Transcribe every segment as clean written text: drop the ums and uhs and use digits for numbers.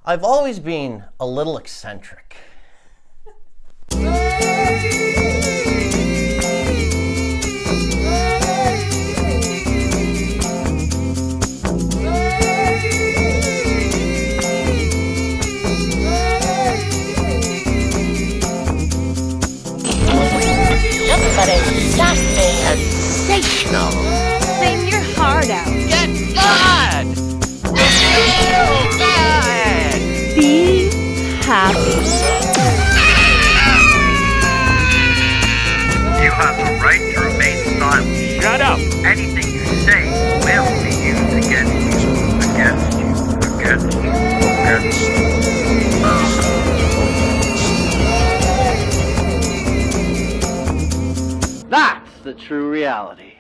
I've always been a little eccentric. Sensational. Sing your heart out. Get mad. Be happy. You have the right to remain silent. Shut up. Anything you say will be used against you. Against you. Against you. Against you. That's the true reality.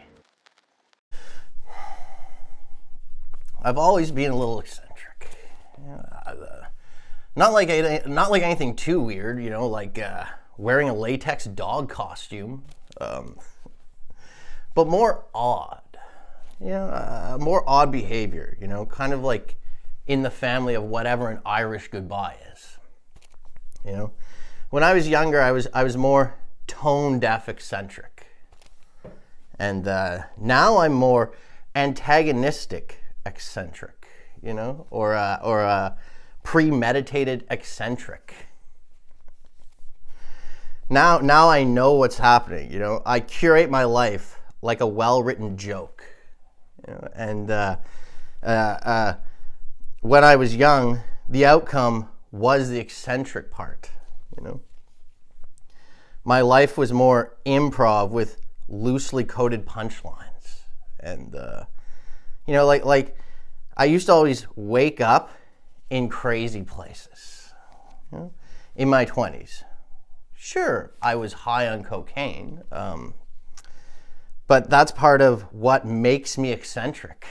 I've always been a little eccentric. Not like anything too weird, like wearing a latex dog costume, but more odd. More odd behavior. Kind of like in the family of whatever an Irish goodbye is. When I was younger, I was more tone deaf eccentric. And now I'm more antagonistic eccentric, or premeditated eccentric. Now I know what's happening. I curate my life like a well-written joke. And when I was young, the outcome was the eccentric part. My life was more improv with loosely coded punchlines, and like I used to always wake up in crazy places. In my 20s, sure, I was high on cocaine, but that's part of what makes me eccentric.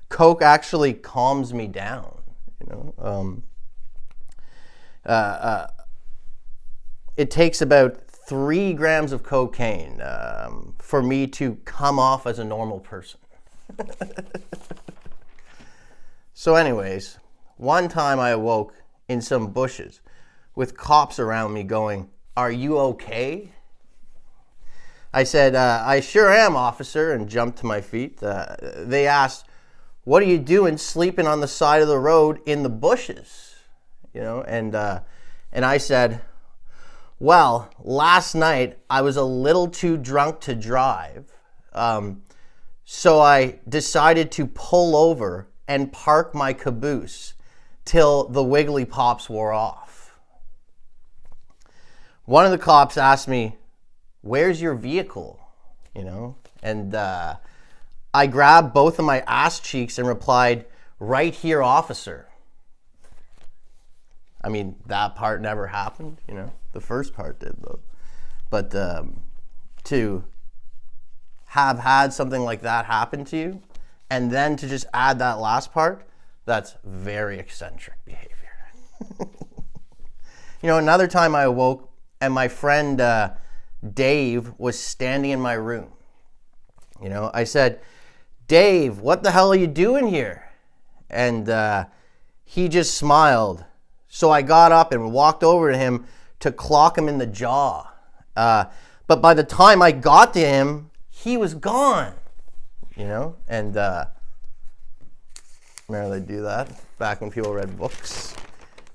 Coke actually calms me down. It takes about 3 grams of cocaine for me to come off as a normal person. So anyways, one time I awoke in some bushes with cops around me going, "Are you okay?" I said, "I sure am, officer," and jumped to my feet. They asked, "What are you doing sleeping on the side of the road in the bushes?" And I said, "Well, last night I was a little too drunk to drive, so I decided to pull over and park my caboose till the Wiggly Pops wore off." One of the cops asked me, "Where's your vehicle?" And I grabbed both of my ass cheeks and replied, "Right here, officer." I mean, that part never happened, The first part did, though. But to have had something like that happen to you, and then to just add that last part, that's very eccentric behavior. Another time I awoke and my friend Dave was standing in my room. I said, "Dave, what the hell are you doing here?" And he just smiled. So I got up and walked over to him to clock him in the jaw. But by the time I got to him, he was gone. And remember they do that back when people read books.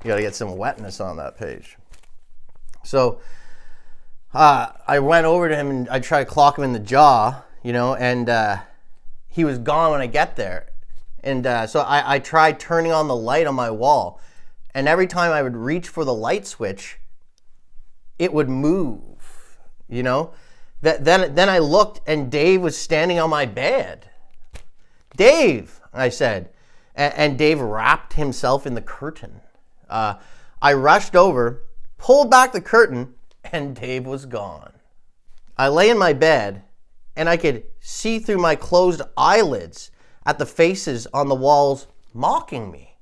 You got to get some wetness on that page. So I went over to him and I tried to clock him in the jaw, and he was gone when I get there. And so I tried turning on the light on my wall. And every time I would reach for the light switch, it would move, Then I looked and Dave was standing on my bed. "Dave," I said. And Dave wrapped himself in the curtain. I rushed over, pulled back the curtain, and Dave was gone. I lay in my bed and I could see through my closed eyelids at the faces on the walls mocking me.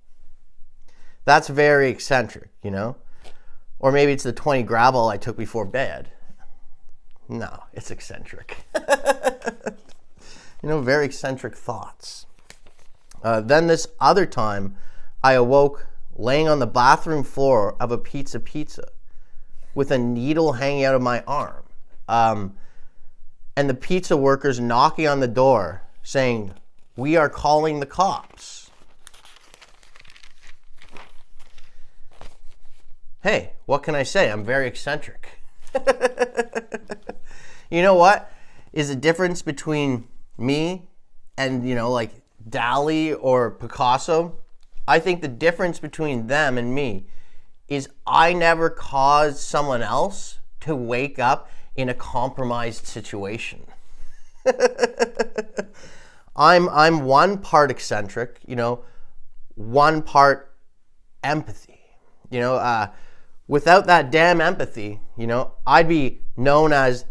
That's very eccentric, Or maybe it's the 20 Gravol I took before bed. No, it's eccentric. Very eccentric thoughts. Then this other time, I awoke laying on the bathroom floor of a pizza with a needle hanging out of my arm. And the pizza workers knocking on the door saying, "We are calling the cops." Hey, what can I say? I'm very eccentric. You know what is the difference between me and, like Dali or Picasso? I think the difference between them and me is I never caused someone else to wake up in a compromised situation. I'm one part eccentric, one part empathy. Without that damn empathy, I'd be known as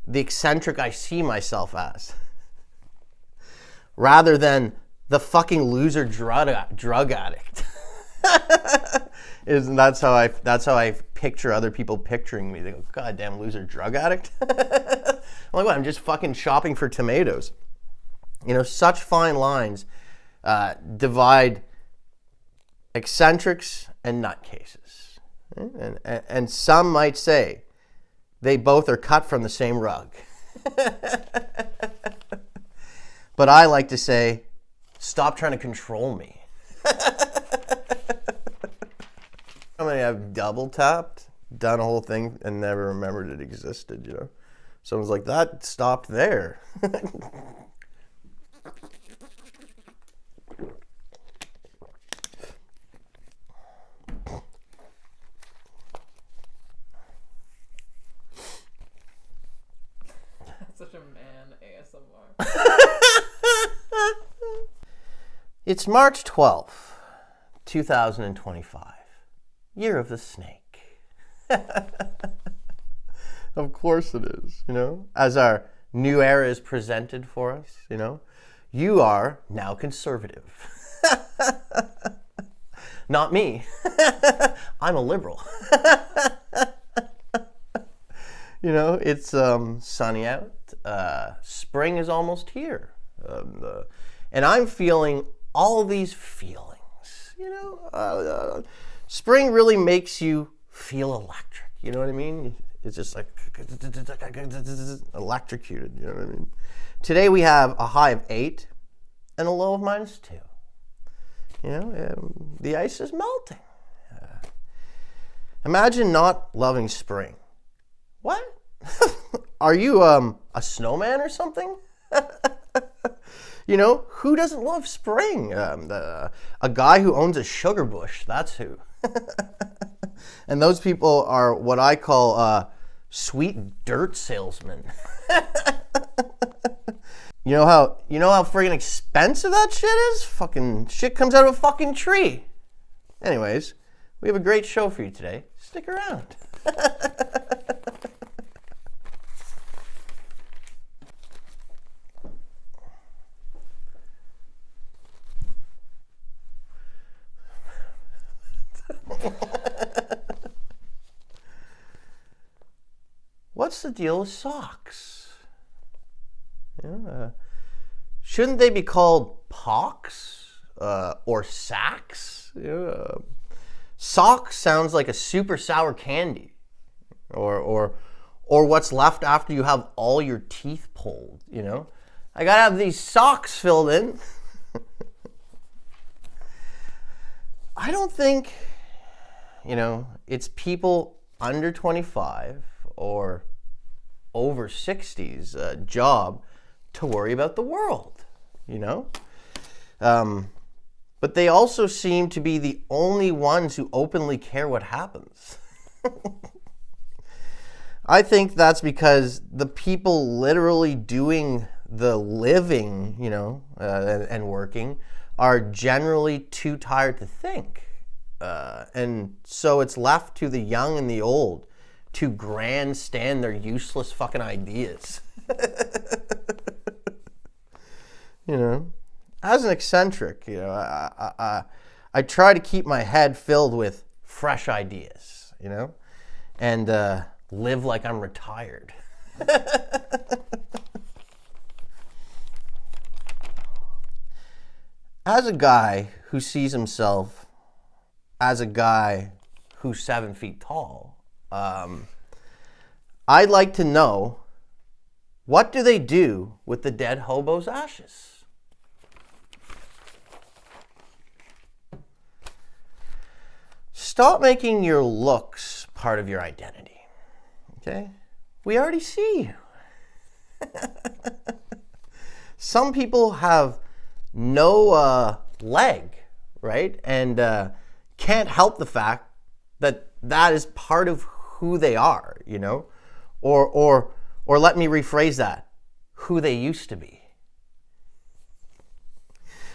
the eccentric I see myself as, rather than the fucking loser drug addict. That's how I picture other people picturing me. They go, "Goddamn loser drug addict." I'm like, what? I'm just fucking shopping for tomatoes. Such fine lines divide eccentrics and nutcases. And some might say they both are cut from the same rug. But I like to say, stop trying to control me. How many I've double tapped, done a whole thing, and never remembered it existed, Someone's like, that stopped there. Such a man ASMR. It's March 12th, 2025. Year of the Snake. Of course it is, as our new era is presented for us, you are now conservative. Not me. I'm a liberal. It's sunny out. Spring is almost here. And I'm feeling all these feelings, spring really makes you feel electric, you know what I mean? It's just like electrocuted, you know what I mean? Today we have a high of 8 and a low of -2. The ice is melting. Imagine not loving spring. What? Are you a snowman or something? Who doesn't love spring? A guy who owns a sugar bush, that's who. And those people are what I call sweet dirt salesmen. You know how friggin' expensive that shit is? Fucking shit comes out of a fucking tree. Anyways, we have a great show for you today. Stick around. What's the deal with socks? Shouldn't they be called pocks or sacks? Sock sounds like a super sour candy, or what's left after you have all your teeth pulled. I gotta have these socks filled in. I don't think it's people under 25 or over 60's job to worry about the world, but they also seem to be the only ones who openly care what happens. I think that's because the people literally doing the living, and working are generally too tired to think. And so it's left to the young and the old to grandstand their useless fucking ideas. As an eccentric, I try to keep my head filled with fresh ideas, and live like I'm retired. As a guy who sees himself as a guy who's 7 feet tall, I'd like to know, what do they do with the dead hobo's ashes? Stop making your looks part of your identity. Okay? We already see you. Some people have no leg, right? And can't help the fact that that is part of who they are, you know? Or let me rephrase that, who they used to be.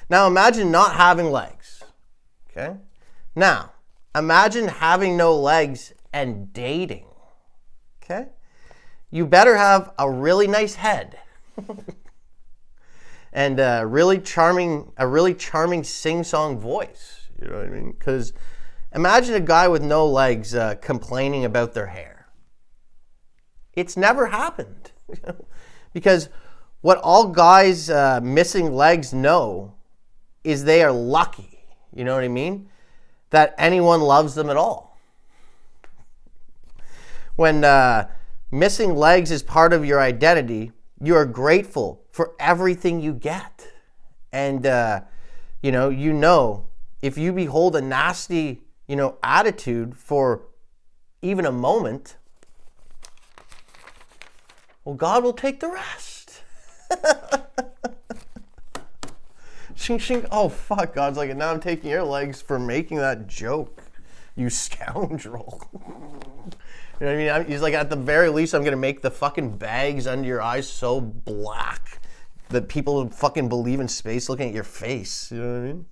Now imagine not having legs, okay? Now, imagine having no legs and dating, okay? You better have a really nice head and a really charming sing-song voice, you know what I mean? Because imagine a guy with no legs complaining about their hair. It's never happened. Because what all guys missing legs know is they are lucky, you know what I mean? That anyone loves them at all. When missing legs is part of your identity, you are grateful for everything you get. And, you know, if you behold a nasty, attitude for even a moment, well, God will take the rest. Shing, shing. Oh, fuck. God's like, now I'm taking your legs for making that joke, you scoundrel. You know what I mean? He's like, at the very least, I'm going to make the fucking bags under your eyes so black that people fucking believe in space looking at your face. You know what I mean?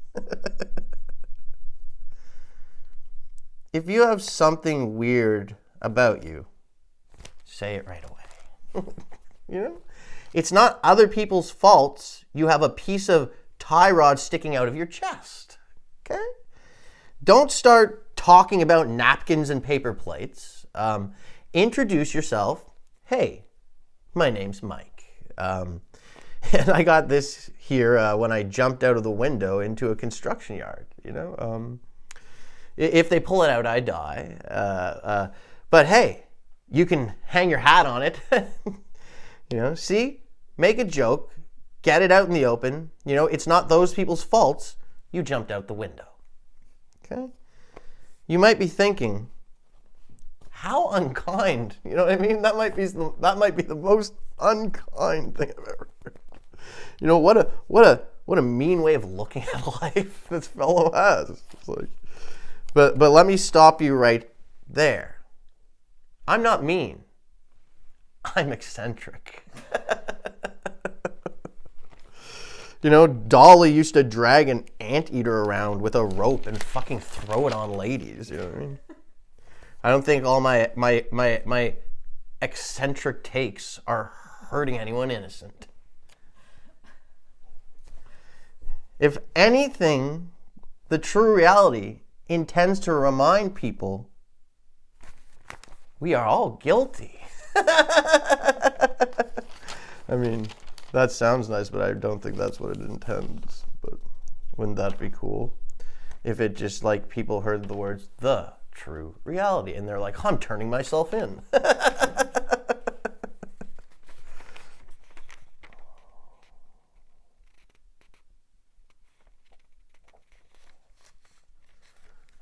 If you have something weird about you, say it right away. You know? It's not other people's faults. You have a piece of tie rod sticking out of your chest. Okay? Don't start talking about napkins and paper plates. Introduce yourself. Hey, my name's Mike. And I got this here when I jumped out of the window into a construction yard. You know? If they pull it out, I die. But hey, you can hang your hat on it. See? Make a joke. Get it out in the open. It's not those people's faults. You jumped out the window. Okay? You might be thinking, how unkind. You know what I mean? That might be the most unkind thing I've ever heard. What a mean way of looking at life this fellow has. It's like, but let me stop you right there. I'm not mean. I'm eccentric. Dolly used to drag an anteater around with a rope and fucking throw it on ladies. You know what I mean? I don't think all my eccentric takes are hurting anyone innocent. If anything, the true reality intends to remind people we are all guilty. I mean, that sounds nice, but I don't think that's what it intends. But wouldn't that be cool? If it just like people heard the words, the true reality, and they're like, I'm turning myself in.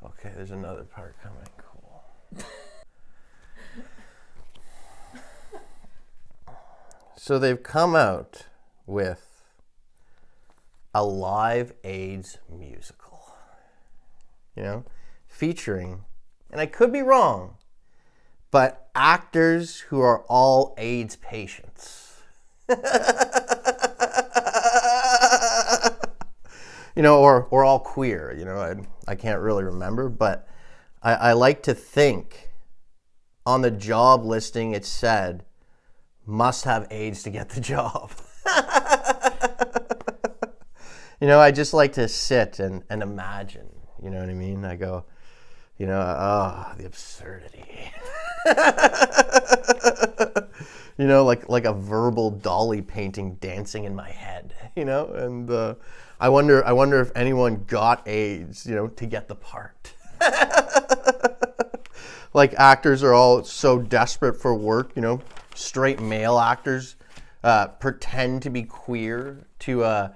Okay, there's another part coming. Cool. So they've come out with a live AIDS musical, featuring, and I could be wrong, but actors who are all AIDS patients. Or all queer, I can't really remember, but I like to think on the job listing it said, must have AIDS to get the job. I just like to sit and imagine, you know what I mean? I go, the absurdity. You know, like a verbal dolly painting dancing in my head, you know? And I wonder if anyone got AIDS, you know, to get the part. Like actors are all so desperate for work, you know, straight male actors pretend to be queer to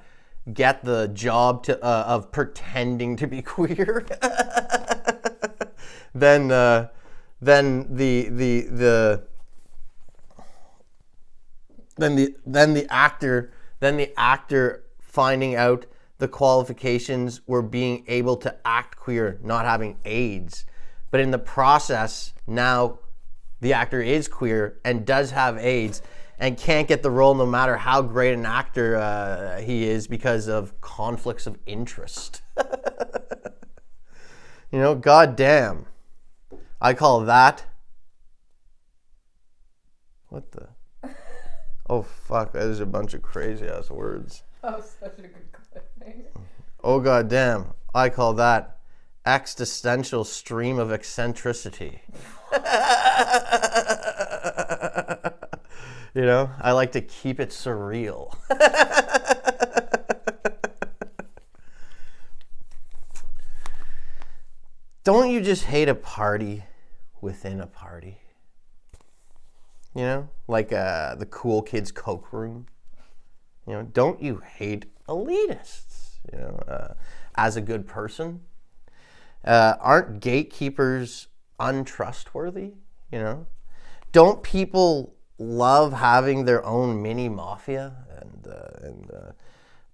get the job of pretending to be queer. then the actor finding out the qualifications were being able to act queer, not having AIDS. But in the process, now the actor is queer and does have AIDS and can't get the role no matter how great an actor he is because of conflicts of interest. You know, goddamn. I call that... What the... Oh, fuck. That is a bunch of crazy-ass words. That was such a good clip. Oh, goddamn. I call that existential stream of eccentricity. You know, I like to keep it surreal. Don't you just hate a party within a party? You know, like the cool kids' Coke room. You know, don't you hate elitists? You know, as a good person, aren't gatekeepers untrustworthy? You know, don't people love having their own mini mafia and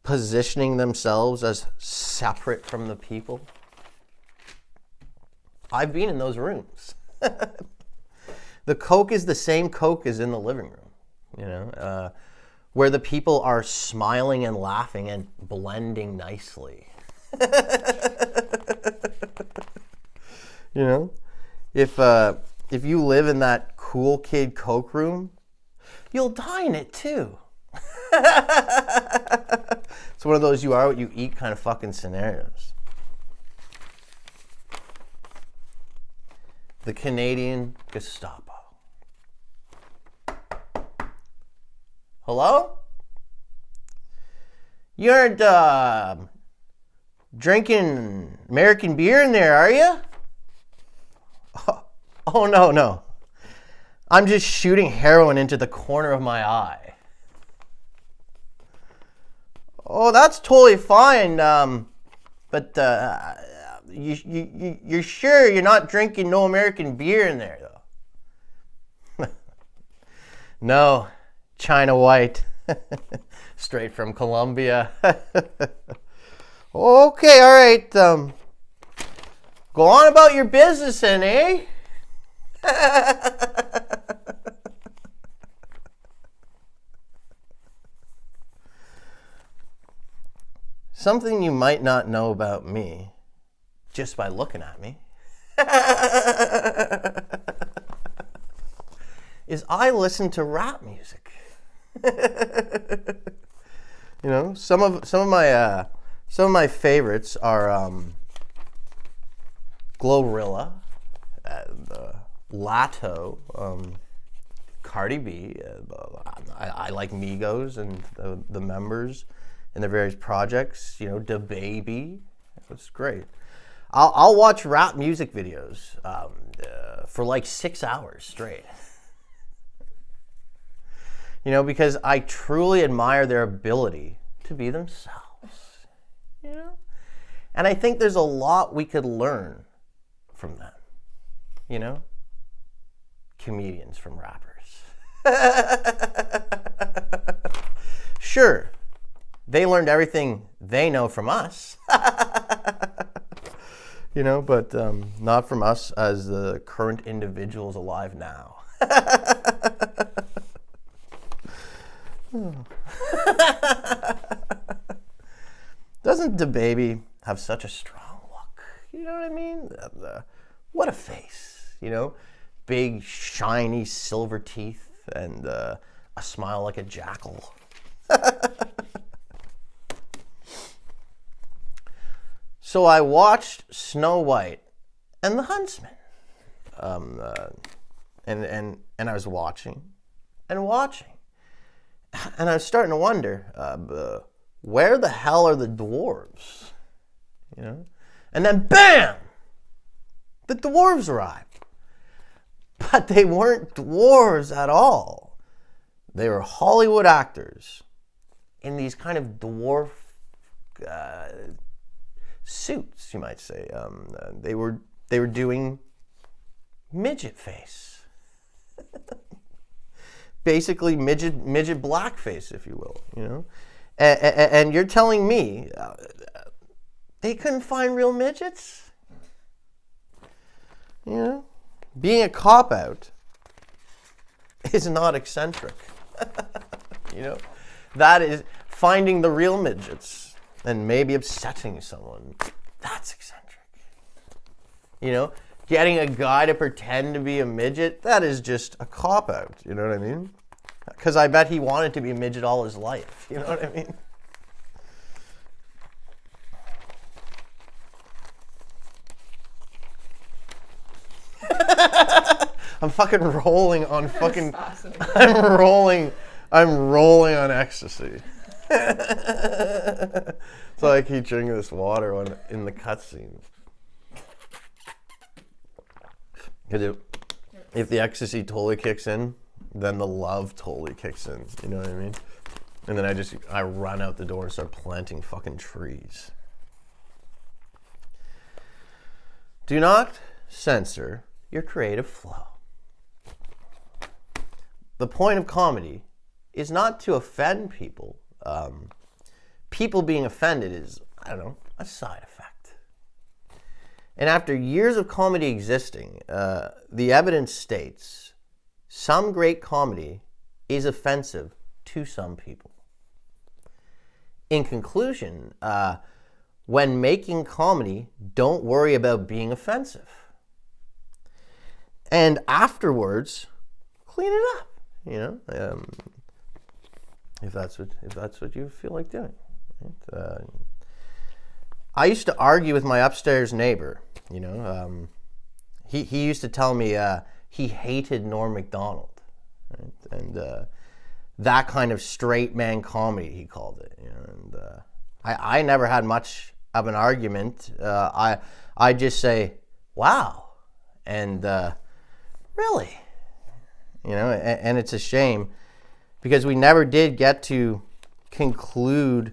positioning themselves as separate from the people? I've been in those rooms. The Coke is the same Coke as in the living room, you know, where the people are smiling and laughing and blending nicely. You know, if you live in that cool kid Coke room, you'll die in it too. It's one of those you are what you eat kind of fucking scenarios. The Canadian Gestapo. Hello? You aren't drinking American beer in there, are you? Oh, no. I'm just shooting heroin into the corner of my eye. Oh, that's totally fine. But you're sure you're not drinking no American beer in there, though? No, China White, straight from Colombia. Okay, all right. Go on about your business, then, eh? Something you might not know about me, just by looking at me, is I listen to rap music. You know, some of my favorites are Glorilla, Latto, Cardi B. I like Migos and the members and their various projects. You know, DaBaby. That's great. I'll watch rap music videos for like 6 hours straight. You know, because I truly admire their ability to be themselves. You know? And I think there's a lot we could learn from them. You know? Comedians from rappers. Sure, they learned everything they know from us. You know, but not from us as the current individuals alive now. Doesn't DaBaby have such a strong look? You know what I mean? What a face, you know? Big, shiny, silver teeth and a smile like a jackal. So I watched Snow White and the Huntsman. And I was watching and watching. And I was starting to wonder, where the hell are the dwarves? You know? And then bam! The dwarves arrived. But they weren't dwarves at all. They were Hollywood actors in these kind of dwarf suits, you might say. They were doing midget face. Basically midget blackface, if you will, you know? And you're telling me they couldn't find real midgets? You know? Being a cop-out is not eccentric. You know? That is finding the real midgets and maybe upsetting someone. That's eccentric. You know? Getting a guy to pretend to be a midget, that is just a cop-out. You know what I mean? Because I bet he wanted to be a midget all his life. You know what I mean? I'm fucking rolling on fucking... I'm rolling on ecstasy. So I keep drinking this water in the cutscenes. Because if the ecstasy totally kicks in, then the love totally kicks in. You know what I mean? And then I run out the door and start planting fucking trees. Do not censor your creative flow. The point of comedy is not to offend people. People being offended is, I don't know, a side effect. And after years of comedy existing, the evidence states some great comedy is offensive to some people. In conclusion, when making comedy, don't worry about being offensive. And afterwards, clean it up. You know, if that's what you feel like doing. Right? I used to argue with my upstairs neighbor. You know, he used to tell me he hated Norm Macdonald, right? And that kind of straight man comedy, he called it. You know, and I never had much of an argument. I just say, wow, and really. You know, and it's a shame because we never did get to conclude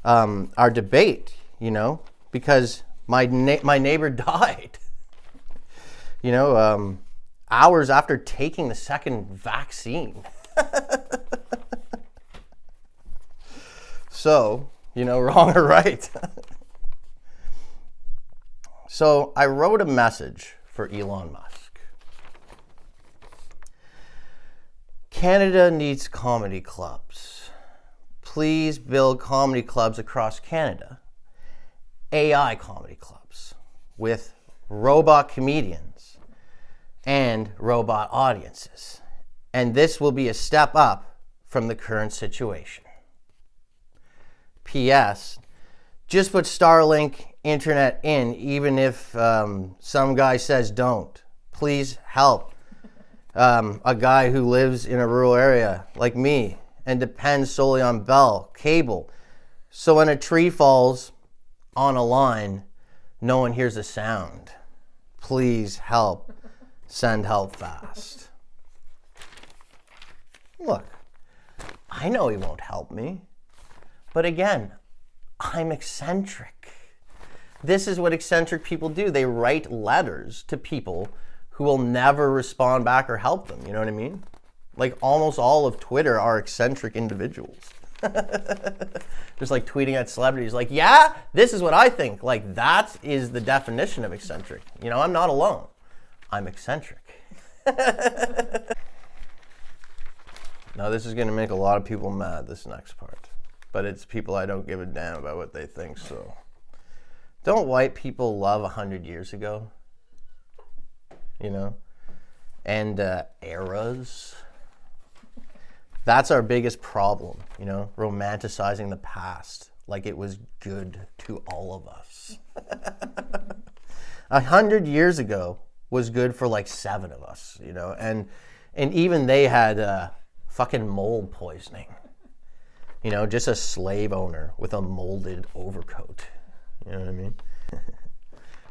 our debate, you know, because my neighbor died, you know, hours after taking the second vaccine. So, you know, wrong or right. So I wrote a message for Elon Musk. Canada needs comedy clubs. Please build comedy clubs across Canada. AI comedy clubs with robot comedians and robot audiences. And this will be a step up from the current situation. P.S. Just put Starlink internet in, even if some guy says don't. Please help. A guy who lives in a rural area like me and depends solely on Bell cable. So when a tree falls on a line, no one hears a sound. Please help. Send help fast. Look, I know he won't help me. But again, I'm eccentric. This is what eccentric people do. They write letters to people who will never respond back or help them. You know what I mean? Like almost all of Twitter are eccentric individuals. Just like tweeting at celebrities like, yeah, this is what I think. Like that is the definition of eccentric. You know, I'm not alone. I'm eccentric. Now this is going to make a lot of people mad, this next part. But it's people I don't give a damn about what they think, so. Don't white people love 100 years ago? You know, and eras. That's our biggest problem, you know, romanticizing the past like it was good to all of us. 100 years ago, was good for like 7 of us, you know, and even they had fucking mold poisoning. You know, just a slave owner with a molded overcoat. You know what I mean?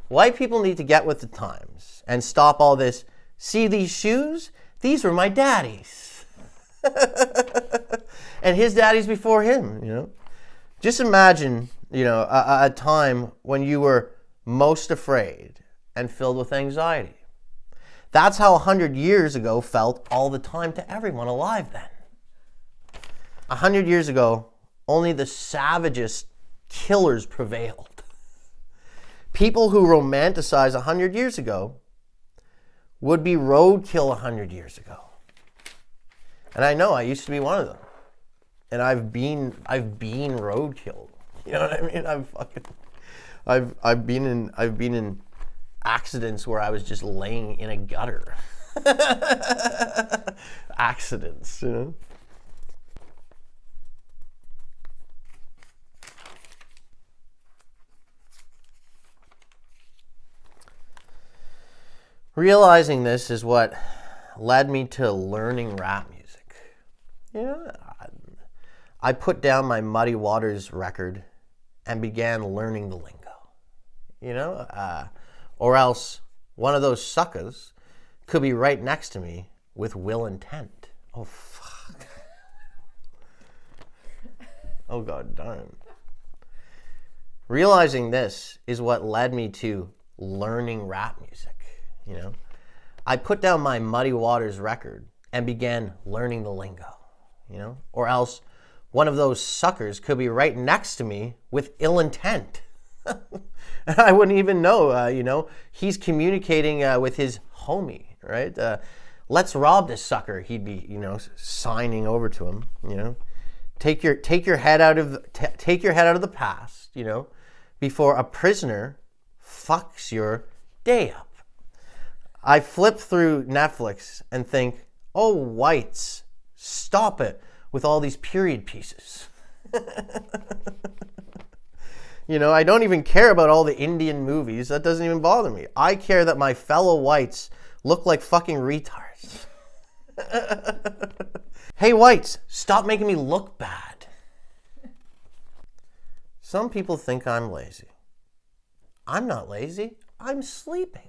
White people need to get with the times and stop all this, see these shoes? These were my daddy's. And his daddy's before him, you know? Just imagine, you know, a time when you were most afraid and filled with anxiety. That's how 100 years ago felt all the time to everyone alive then. 100 years ago, only the savagest killers prevailed. People who romanticize 100 years ago would be roadkill 100 years ago. And I know I used to be one of them. And I've been roadkill. You know what I mean? I've been in accidents where I was just laying in a gutter. Accidents, you know? Realizing this is what led me to learning rap music. You know, I put down my Muddy Waters record and began learning the lingo. You know, or else one of those suckers could be right next to me with will intent. Oh, fuck. Oh, god darn. Realizing this is what led me to learning rap music. You know, I put down my Muddy Waters record and began learning the lingo, you know, or else one of those suckers could be right next to me with ill intent. I wouldn't even know, you know, he's communicating with his homie, right? Let's rob this sucker. He'd be, you know, signing over to him, you know, take your head out of the past, you know, before a prisoner fucks your day up. I flip through Netflix and think, oh, whites, stop it with all these period pieces. You know, I don't even care about all the Indian movies. That doesn't even bother me. I care that my fellow whites look like fucking retards. Hey, whites, stop making me look bad. Some people think I'm lazy. I'm not lazy. I'm sleeping.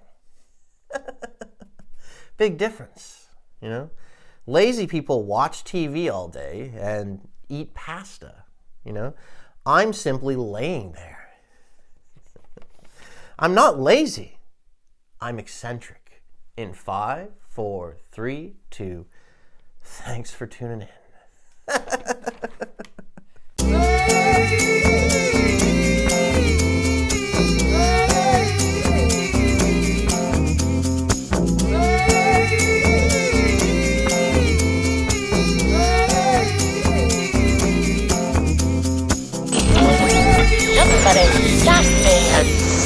Big difference, you know? Lazy people watch TV all day and eat pasta, you know? I'm simply laying there. I'm not lazy. I'm eccentric. In 5, 4, 3, 2, thanks for tuning in.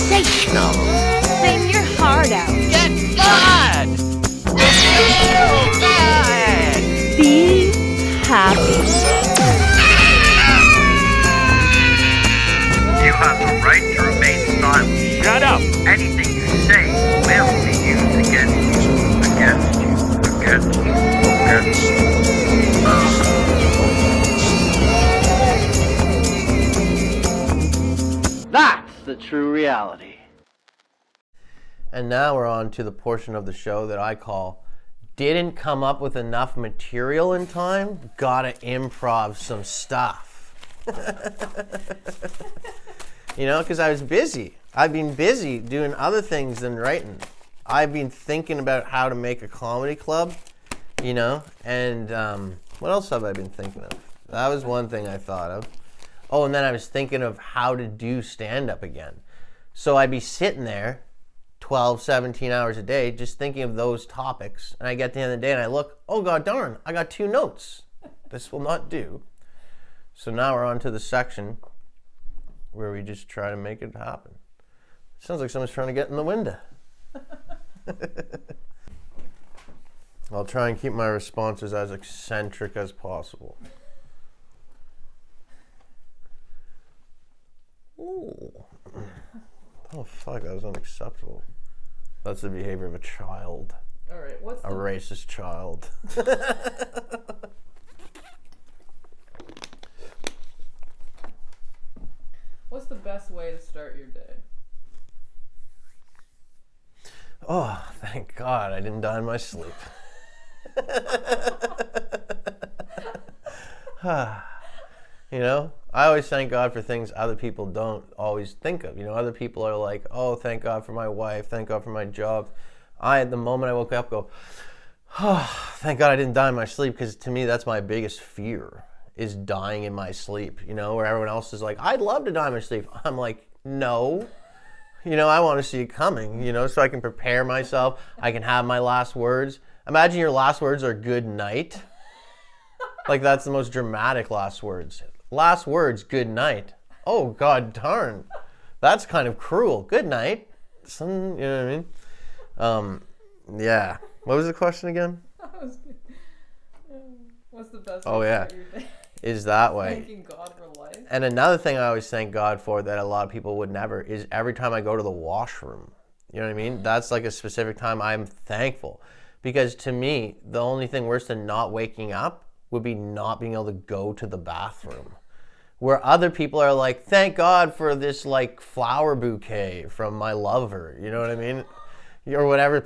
Sensational. Sing your heart out. Get mad. Mad. Be happy. You have the right to remain silent. Shut up. Anything you say will be used against you, against you, against you, against you. That's the true reality. And now we're on to the portion of the show that I call didn't come up with enough material in time, gotta improv some stuff. You know, because I was busy. I've been busy doing other things than writing. I've been thinking about how to make a comedy club, you know, and what else have I been thinking of? That was one thing I thought of. Oh, and then I was thinking of how to do stand-up again. So I'd be sitting there 12, 17 hours a day just thinking of those topics. And I get to the end of the day and I look, oh, god darn, I got 2 notes. This will not do. So now we're on to the section where we just try to make it happen. Sounds like someone's trying to get in the window. I'll try and keep my responses as eccentric as possible. Ooh. Oh, fuck, that was unacceptable. That's the behavior of a child. All right. What's A the racist child. What's the best way to start your day? Oh, thank God I didn't die in my sleep. You know, I always thank God for things other people don't always think of. You know, other people are like, oh, thank God for my wife, thank God for my job. At the moment I woke up, go, oh, thank God I didn't die in my sleep, because to me that's my biggest fear, is dying in my sleep. You know, where everyone else is like, I'd love to die in my sleep. I'm like, no. You know, I want to see it coming, you know, so I can prepare myself. I can have my last words. Imagine your last words are good night. Like, that's the most dramatic last words. Last words, good night. Oh, God darn. That's kind of cruel. Good night. You know what I mean? Yeah. What was the question again? That was good. What's the best Oh, way yeah. to start your day? Is that way. Thanking God for life. And another thing I always thank God for that a lot of people would never is every time I go to the washroom. You know what I mean? That's like a specific time I'm thankful. Because to me, the only thing worse than not waking up would be not being able to go to the bathroom. Where other people are like, thank God for this like flower bouquet from my lover. You know what I mean? Or whatever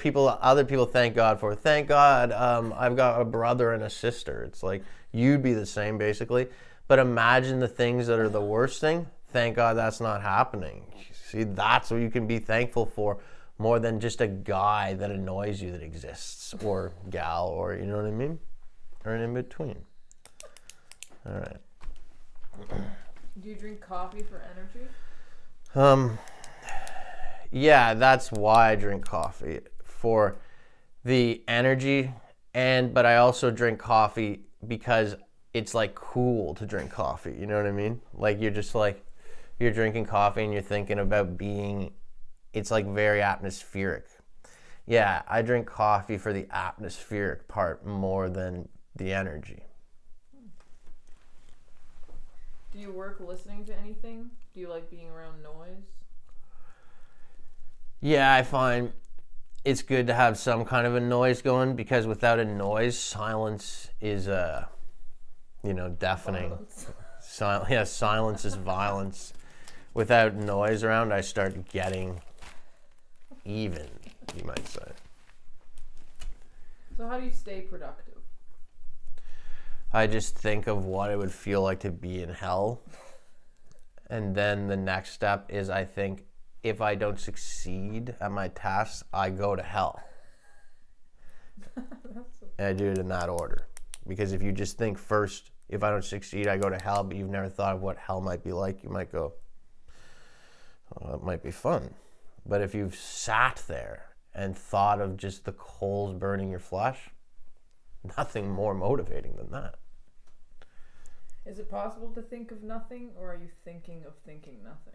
other people thank God for. Thank God I've got a brother and a sister. It's like, you'd be the same basically. But imagine the things that are the worst thing. Thank God that's not happening. See, that's what you can be thankful for, more than just a guy that annoys you that exists, or gal, or you know what I mean? Or an in between. All right. Do you drink coffee for energy? Yeah, that's why I drink coffee, for the energy, but I also drink coffee because it's like cool to drink coffee. You know what I mean? Like, you're just like, you're drinking coffee and you're thinking about it's like very atmospheric. Yeah, I drink coffee for the atmospheric part more than the energy. Do you work listening to anything? Do you like being around noise? Yeah, I find it's good to have some kind of a noise going, because without a noise, silence is, deafening. Silence is violence. Without noise around, I start getting even, you might say. So how do you stay productive? I just think of what it would feel like to be in hell. And then the next step is, I think, if I don't succeed at my tasks, I go to hell. And I do it in that order. Because if you just think first, if I don't succeed, I go to hell, but you've never thought of what hell might be like, you might go, oh, that might be fun. But if you've sat there and thought of just the coals burning your flesh, nothing more motivating than that. Is it possible to think of nothing, or are you thinking of thinking nothing?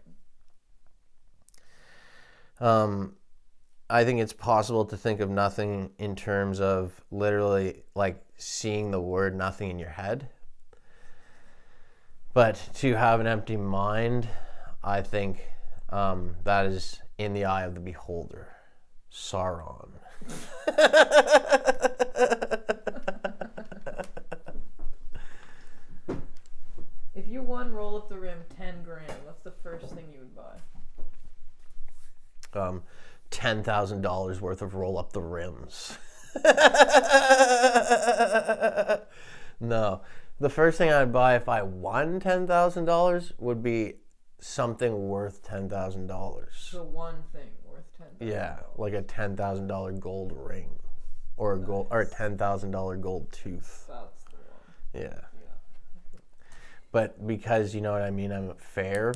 I think it's possible to think of nothing in terms of literally like seeing the word nothing in your head. But to have an empty mind, I think that is in the eye of the beholder. Sauron. If you won Roll Up the Rim 10 grand, what's the first thing you would buy? $10,000 worth of Roll Up the Rims. No. The first thing I'd buy if I won $10,000 would be something worth $10,000. So one thing worth $10,000. Yeah, like a $10,000 gold ring, or a $10,000 gold tooth. That's the one. Yeah. Yeah. But because, you know what I mean, I'm fair,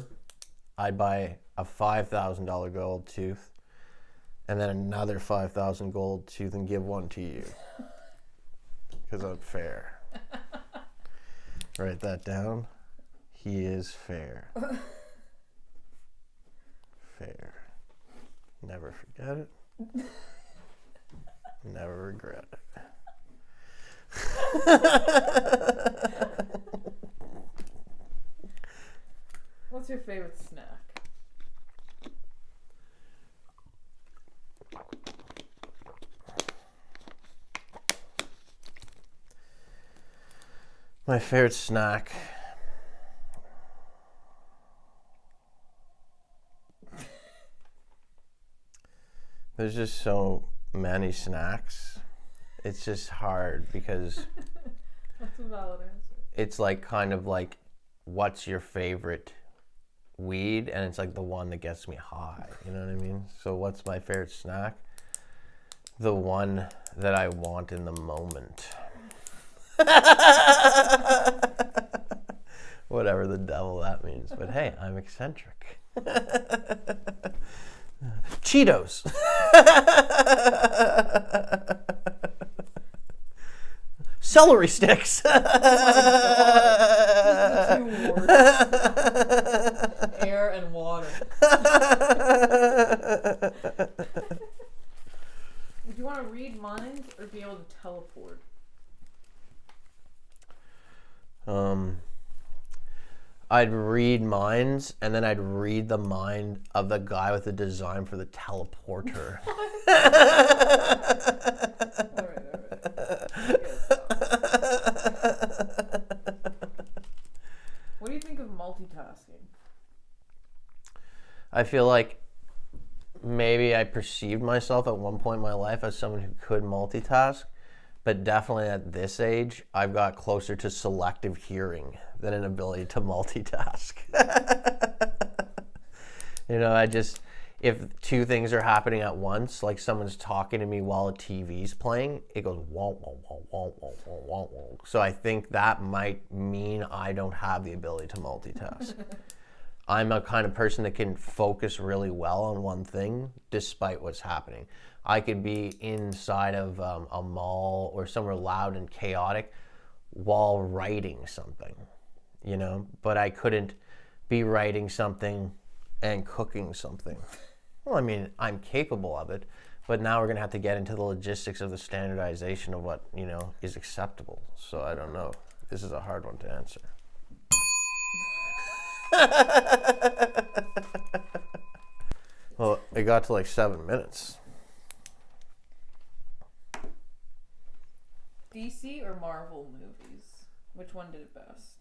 I'd buy a $5,000 gold tooth and then another $5,000 gold tooth and give one to you. Because I'm fair. Write that down. He is fair. Fair. Never forget it. Never regret it. What's your favorite snack? My favorite snack. There's just so many snacks. It's just hard because That's a valid answer. it's like kind of like, what's your favorite weed? And it's like the one that gets me high. You know what I mean? So what's my favorite snack? The one that I want in the moment. Whatever the devil that means. But hey, I'm eccentric. Cheetos. Celery sticks. Two words. Air and water. Would you want to read minds or be able to teleport? I'd read minds, and then I'd read the mind of the guy with the design for the teleporter. Alright. What do you think of multitasking? I feel like maybe I perceived myself at one point in my life as someone who could multitask, but definitely at this age, I've got closer to selective hearing than an ability to multitask. You know, if two things are happening at once, like someone's talking to me while a TV's playing, it goes wonk, wonk, wonk, wonk, wonk, wonk, wonk, wonk. So I think that might mean I don't have the ability to multitask. I'm a kind of person that can focus really well on one thing despite what's happening. I could be inside of a mall or somewhere loud and chaotic while writing something, you know, but I couldn't be writing something and cooking something. Well, I mean, I'm capable of it, but now we're going to have to get into the logistics of the standardization of what, you know, is acceptable. So I don't know. This is a hard one to answer. Well, it got to like 7 minutes. DC or Marvel movies? Which one did it best?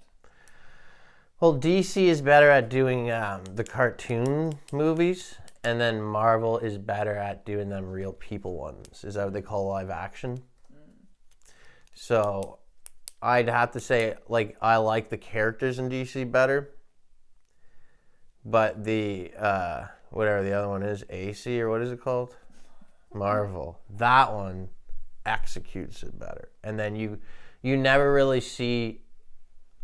Well, DC is better at doing the cartoon movies, and then Marvel is better at doing them real people ones. Is that what they call live action? So I'd have to say, like, I like the characters in DC better, but the whatever the other one is, AC or what is it called? Marvel. That one executes it better. And then you never really see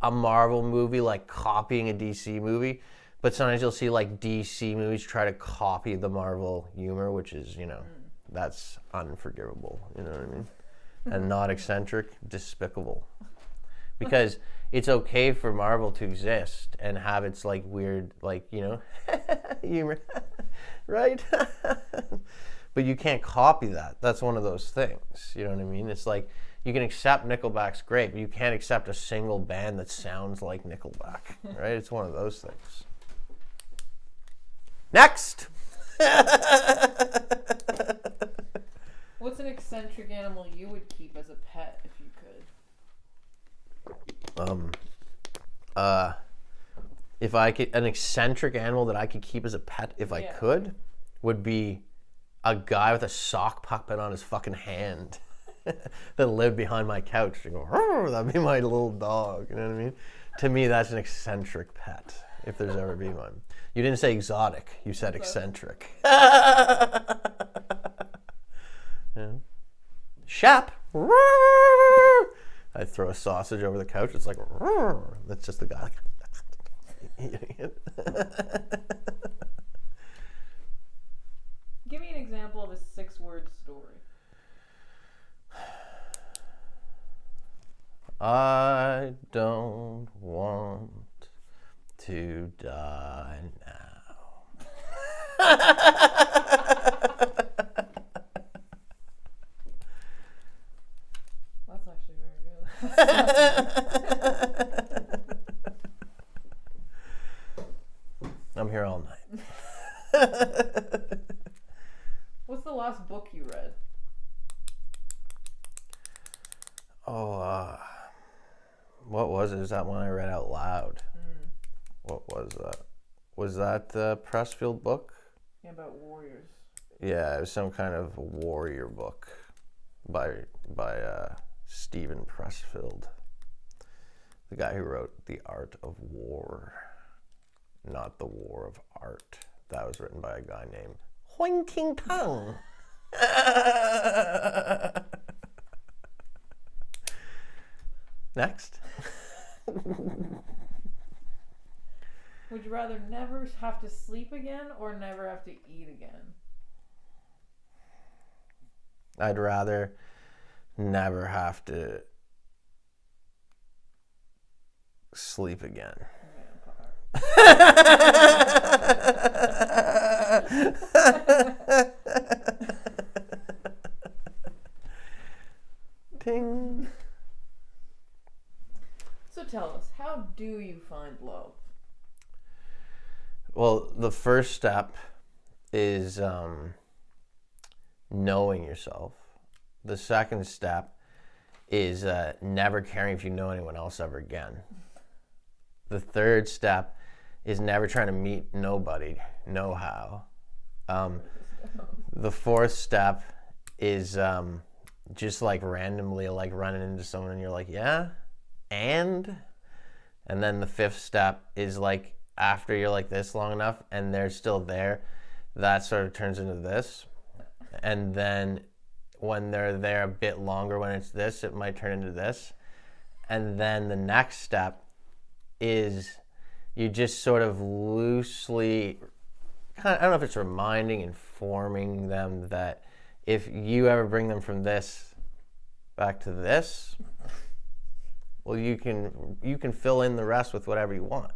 a Marvel movie like copying a DC movie, but sometimes you'll see like DC movies try to copy the Marvel humor, which is, you know, that's unforgivable, you know what I mean? And not eccentric, despicable. Because it's okay for Marvel to exist and have its like weird, like, you know, humor, right? But you can't copy that. That's one of those things, you know what I mean? It's like, you can accept Nickelback's great, but you can't accept a single band that sounds like Nickelback, right? It's one of those things. Next! What's an eccentric animal you would keep as a pet if you could? If I could, an eccentric animal that I could keep as a pet if I could, would be a guy with a sock puppet on his fucking hand that lived behind my couch. And go, "Rrr," that'd be my little dog. You know what I mean? To me, that's an eccentric pet, if there's ever been one. You didn't say exotic. You said eccentric. Yeah. Shep. I throw a sausage over the couch. It's like, that's just the guy. Give me an example of a 6-word story. I don't want to die now. That's actually very good. I'm here all night. What's the last book you read? What was it? Is that one I read out loud? What was that? Was that the Pressfield book? Yeah, about warriors. Yeah, it was some kind of warrior book by Stephen Pressfield, the guy who wrote The Art of War, not The War of Art. That was written by a guy named Huang Ting Tang. Next. Would you rather never have to sleep again or never have to eat again? I'd rather never have to sleep again. Ting. So tell us, how do you find love? Well, the first step is knowing yourself. The second step is never caring if you know anyone else ever again. The third step is never trying to meet nobody, no how. The fourth step is just like randomly like running into someone and you're like, yeah, and then the fifth step is like after you're like this long enough and they're still there, that sort of turns into this. And then when they're there a bit longer, when it's this, it might turn into this. And then the next step is you just sort of loosely, I don't know if it's reminding, informing them that if you ever bring them from this back to this, well, you can fill in the rest with whatever you want.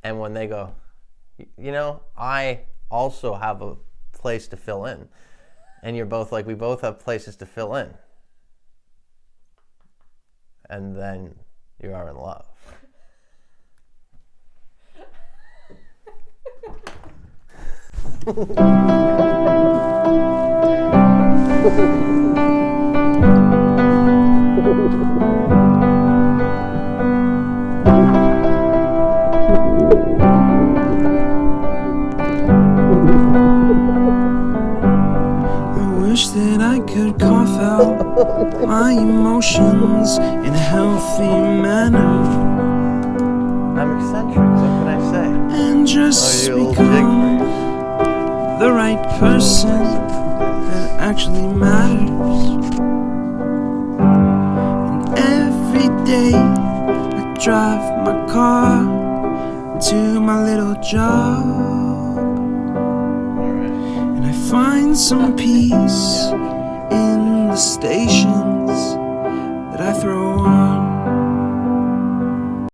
And when they go, you know, I also have a place to fill in. And you're both like, we both have places to fill in. And then you are in love. That I could cough out my emotions in a healthy manner. I'm eccentric, what can I say? And just become the right person that actually matters. And every day I drive my car to my little job. Find some peace in the stations that I throw on.